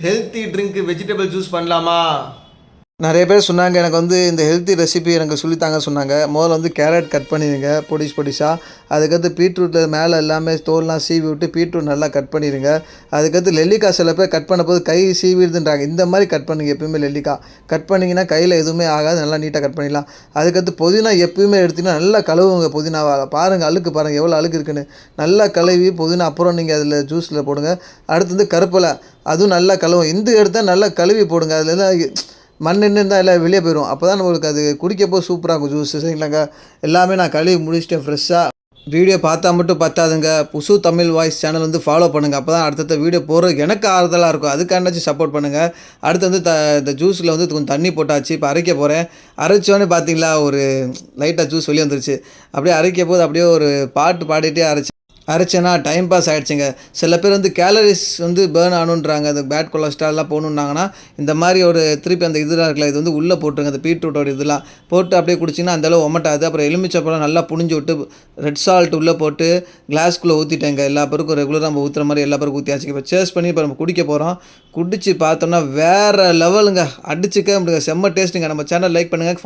Healthy drink vegetable juice பண்ணலாமா? நிறைய பேர் சொன்னாங்க எனக்கு வந்து இந்த ஹெல்த்தி ரெசிபி எனக்கு சொல்லித்தாங்க சொன்னாங்க. முதல்ல வந்து கேரட் கட் பண்ணிடுங்க பொடிஸ் பொடிஸாக. அதுக்கடுத்து பீட்ரூட்டில் மேலே எல்லாமே தோல்லாம் சீவி விட்டு பீட்ரூட் நல்லா கட் பண்ணிடுங்க. அதுக்கடுத்து நெல்லிக்காய் சில பேர் கட் பண்ண போது கை சீவிடுதுன்றாங்க. இந்த மாதிரி கட் பண்ணுங்க எப்பயுமே நெல்லிக்காய். கட் பண்ணிங்கன்னா கையில் எதுவுமே ஆகாது, நல்லா நீட்டாக கட் பண்ணிடலாம். அதுக்கடுத்து புதினா எப்பயுமே எடுத்திங்கன்னா நல்லா கழுவுங்க புதினாவை. பாருங்கள் அழுக்கு பாருங்கள் எவ்வளோ அழுக்கு இருக்குன்னு. நல்லா கழுவி புதினா அப்புறம் நீங்கள் அதில் ஜூஸில் போடுங்க. அடுத்து வந்து கருவேப்பிலை அதுவும் நல்லா கழுவும். இந்த எடுத்தால் நல்லா கழுவி போடுங்க. அதில் எல்லாம் மண் இருந்தால் எல்லாம் வெளியே போயிடும். அப்போ தான் நம்மளுக்கு அது குடிக்கப்போ சூப்பராக இருக்கும் ஜூஸ். சரிங்களாங்க, எல்லாமே நான் கழுவி முடிச்சிட்டேன் ஃப்ரெஷ்ஷாக. வீடியோ பார்த்தா மட்டும் பத்தாதுங்க. புசு தமிழ் வாய்ஸ் சேனல் வந்து ஃபாலோ பண்ணுங்கள். அப்போ தான் அடுத்தடுத்த வீடியோ போடுறதுக்கு எனக்கு ஆறுதலாக இருக்கும். அதுக்காண்டாச்சும் சப்போர்ட் பண்ணுங்கள். அடுத்து வந்து இந்த ஜூஸில் வந்து கொஞ்சம் தண்ணி போட்டாச்சு. இப்போ அரைக்க போகிறேன். அரைச்சோன்னே பார்த்தீங்களா ஒரு லைட்டாக ஜூஸ் வெளியே வந்துருச்சு. அப்படியே அரைக்க போது அப்படியே ஒரு பாட்டு பாடிட்டே அரைச்சேன்னா டைம் பாஸ் ஆகிடுச்சிங்க. சில பேர் வந்து கேலரிஸ் வந்து பேர்ன் ஆகணுன்றாங்க. அந்த பேட் கொலஸ்ட்ரால்லாம் போகணுன்னாங்கன்னா இந்த மாதிரி ஒரு திருப்பி அந்த இதெல்லாம் இருக்குல்ல இது வந்து உள்ளே போட்டுருங்க. அந்த பீட்ரூட்டோட இதெல்லாம் போட்டு அப்படியே குடிச்சிங்கன்னா அந்தளவு ஒமட்டாது. அப்புறம் எலுமிச்சப்பழம் நல்லா புழிஞ்சு விட்டு ரெட் சால்ட் உள்ளே போட்டு கிளாஸ்க்குள்ளே ஊற்றிட்டேங்க. எல்லா பேருக்கும் ரெகுலராக நம்ம ஊற்றுற மாதிரி எல்லா பேருக்கும் ஊற்றியாச்சு. இப்போ சேர்ஸ் பண்ணி இப்போ நம்ம குடிக்க போகிறோம். குடிச்சு பார்த்தோம்னா வேறு லெவலுங்க. அடிச்சுக்க முடியாது, செம்ம டேஸ்ட்டுங்க. நம்ம சேனல் லைக் பண்ணுங்கள்.